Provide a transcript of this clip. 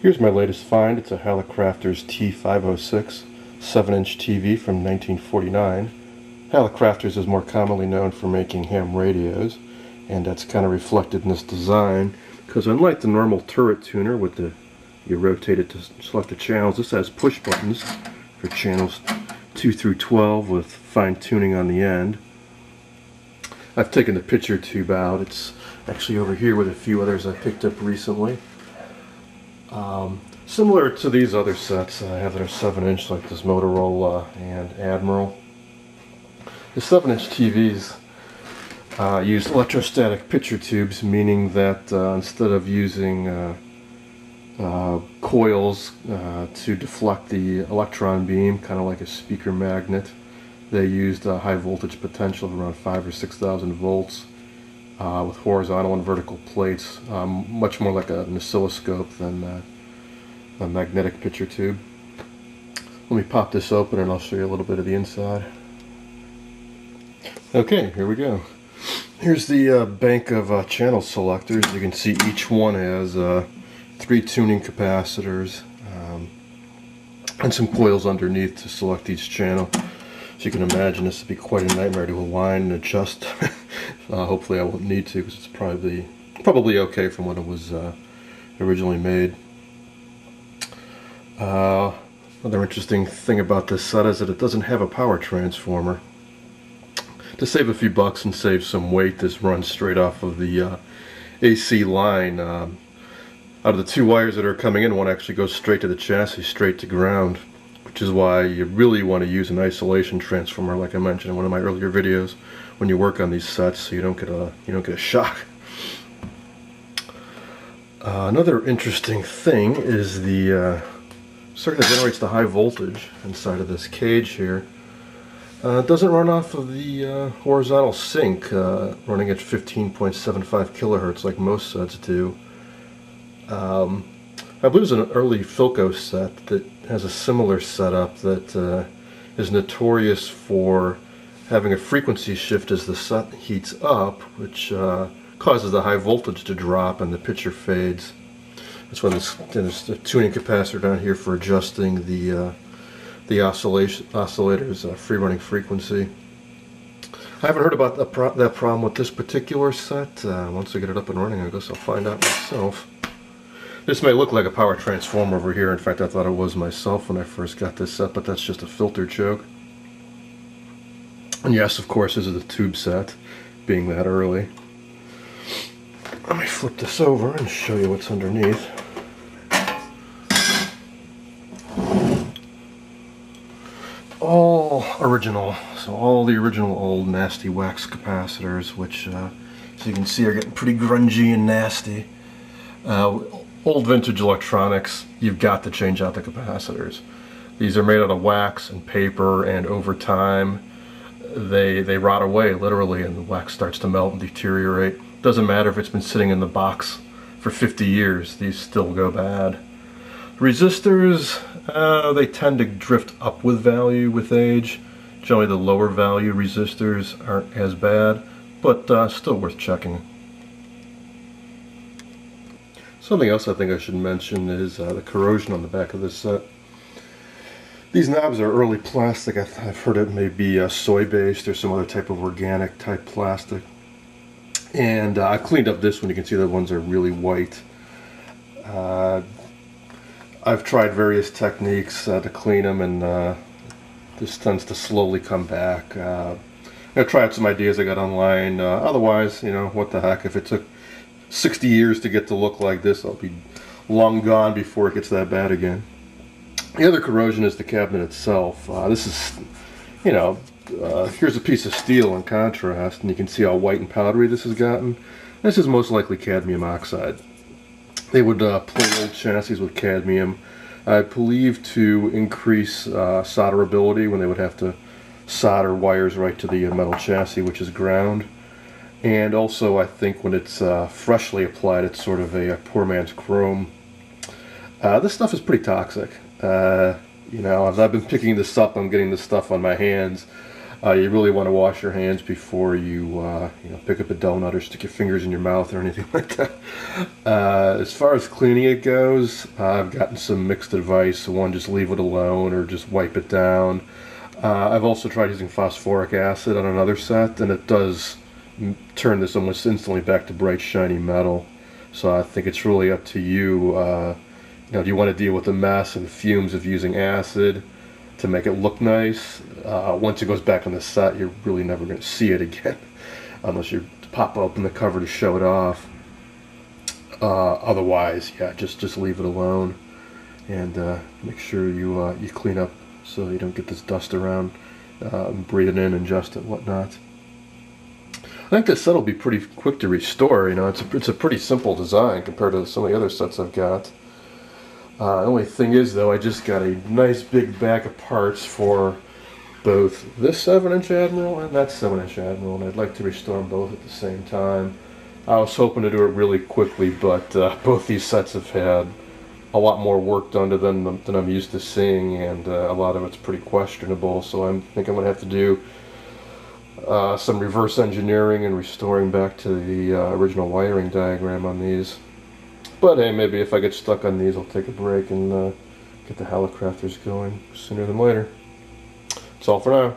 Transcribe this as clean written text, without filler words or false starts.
Here's my latest find. It's a Hallicrafters T-506 7-inch TV from 1949. Hallicrafters is more commonly known for making ham radios, and that's kind of reflected in this design, because unlike the normal turret tuner with you rotate it to select the channels, this has push buttons for channels 2 through 12 with fine tuning on the end. I've taken the picture tube out. It's actually over here with a few others I picked up recently. Similar to these other sets I have that are 7-inch, like this Motorola and Admiral. The 7-inch TVs use electrostatic picture tubes, meaning that instead of using coils to deflect the electron beam, kind of like a speaker magnet, they used a high voltage potential of around 5,000 or 6,000 volts with horizontal and vertical plates, much more like an oscilloscope than a magnetic picture tube. Let me pop this open and I'll show you a little bit of the inside. Okay, here we go. Here's the bank of channel selectors. You can see each one has 3 tuning capacitors and some coils underneath to select each channel. So you can imagine this would be quite a nightmare to align and adjust. Hopefully I won't need to, because it's probably okay from when it was originally made. Another interesting thing about this set is that it doesn't have a power transformer. To save a few bucks and save some weight, this runs straight off of the AC line. Out of the 2 wires that are coming in, one actually goes straight to the chassis, straight to ground, which is why you really want to use an isolation transformer, like I mentioned in one of my earlier videos, when you work on these sets, so you don't get a shock. Another interesting thing is the circuit that generates the high voltage inside of this cage here. It doesn't run off of the horizontal sink, running at 15.75 kilohertz like most sets do. I believe there's an early Philco set that has a similar setup that is notorious for having a frequency shift as the set heats up, which causes the high voltage to drop and the picture fades. That's why there's a tuning capacitor down here for adjusting the oscillator's free-running frequency. I haven't heard about that problem with this particular set. Once I get it up and running, I guess I'll find out myself. This may look like a power transformer over here. In fact, I thought it was myself when I first got this set, but that's just a filter choke. And yes, of course, this is a tube set, being that early. Let me flip this over and show you what's underneath. All original, so all the original old nasty wax capacitors, which so you can see are getting pretty grungy and nasty. Old vintage electronics, you've got to change out the capacitors. These are made out of wax and paper, and over time they rot away literally, and the wax starts to melt and deteriorate. Doesn't matter if it's been sitting in the box for 50 years, these still go bad. Resistors, they tend to drift up with value with age. Generally the lower value resistors aren't as bad, but still worth checking. Something else I think I should mention is the corrosion on the back of this set. These knobs are early plastic. I've heard it may be soy-based or some other type of organic type plastic. And I cleaned up this one. You can see the ones are really white. I've tried various techniques to clean them, and this tends to slowly come back. I tried some ideas I got online. Otherwise, you know, what the heck? If it took 60 years to get to look like this, I'll be long gone before it gets that bad again. The other corrosion is the cabinet itself. This is, you know, here's a piece of steel in contrast, and you can see how white and powdery this has gotten. This is most likely cadmium oxide. They would plate old chassis with cadmium, I believe, to increase solderability when they would have to solder wires right to the metal chassis, which is ground. And also, I think when it's freshly applied, it's sort of a poor man's chrome. This stuff is pretty toxic. You know, as I've been picking this up, I'm getting this stuff on my hands. You really want to wash your hands before you, you know, pick up a donut or stick your fingers in your mouth or anything like that. As far as cleaning it goes, I've gotten some mixed advice. One, just leave it alone or just wipe it down. I've also tried using phosphoric acid on another set, and it does turn this almost instantly back to bright, shiny metal. So I think it's really up to you. You know, do you want to deal with the mess and the fumes of using acid to make it look nice? Once it goes back on the set, you're really never going to see it again unless you pop open the cover to show it off. Otherwise, yeah, just leave it alone, and make sure you clean up so you don't get this dust around, breathe it in, ingest it, whatnot. I think this set will be pretty quick to restore. You know, it's a pretty simple design compared to some of the other sets I've got. The only thing is, though, I just got a nice big bag of parts for both this 7-inch Admiral and that 7-inch Admiral, and I'd like to restore them both at the same time. I was hoping to do it really quickly, but both these sets have had a lot more work done to them than I'm used to seeing, and a lot of it's pretty questionable, so I think I'm going to have to do some reverse engineering and restoring back to the original wiring diagram on these. But hey, maybe if I get stuck on these, I'll take a break and get the Hallicrafters going sooner than later. That's all for now.